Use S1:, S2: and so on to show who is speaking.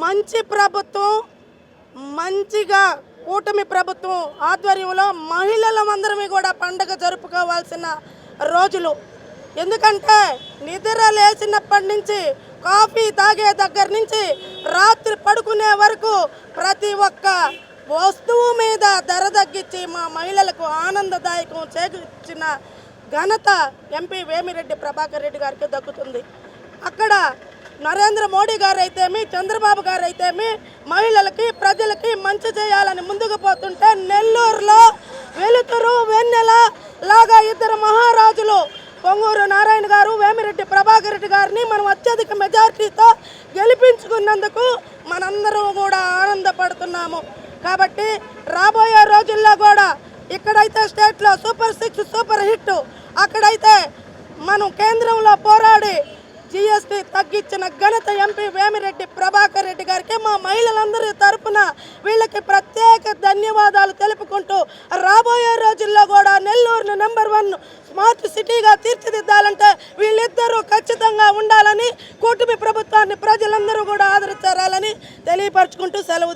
S1: మంచి ప్రభుత్వం, మంచిగా కూటమి ప్రభుత్వం ఆధ్వర్యంలో మహిళలందరమీ కూడా పండుగ జరుపుకోవాల్సిన రోజులు. ఎందుకంటే నిద్ర లేచినప్పటి నుంచి కాఫీ తాగే దగ్గర నుంచి రాత్రి పడుకునే వరకు ప్రతి ఒక్క వస్తువు మీద ధర తగ్గించి మా మహిళలకు ఆనందదాయకం చేకూర్చిన ఘనత ఎంపీ వేమిరెడ్డి ప్రభాకర్ రెడ్డి గారికి దక్కుతుంది. అక్కడ నరేంద్ర మోడీ గారు అయితేమి, చంద్రబాబు గారు అయితేమి మహిళలకి ప్రజలకి మంచి చేయాలని ముందుకు పోతుంటే నెల్లూరులో వెలుతురు వెన్నెల లాగా ఇద్దరు మహారాజులు పొంగూరు నారాయణ గారు, వేమిరెడ్డి ప్రభాకర్ రెడ్డి గారిని మనం అత్యధిక మెజారిటీతో గెలిపించుకున్నందుకు మనందరం కూడా ఆనందపడుతున్నాము. కాబట్టి రాబోయే రోజుల్లో కూడా ఇక్కడైతే స్టేట్లో సూపర్ 6 సూపర్ హిట్, అక్కడైతే మనం కేంద్రంలో పోరాడి జిఎస్టీ తగ్గించిన ఘనత ఎంపీ వేమిరెడ్డి ప్రభాకర్ రెడ్డి గారికి మా మహిళలందరి తరపున వీళ్ళకి ప్రత్యేక ధన్యవాదాలు తెలుపుకుంటూ రాబోయే రోజుల్లో కూడా నెల్లూరును నెంబర్ 1 స్మార్ట్ సిటీగా తీర్చిదిద్దాలంటే వీళ్ళిద్దరూ ఖచ్చితంగా ఉండాలని కూటమి ప్రభుత్వాన్ని ప్రజలందరూ కూడా ఆదరించాలని తెలియపరచుకుంటూ సెలవు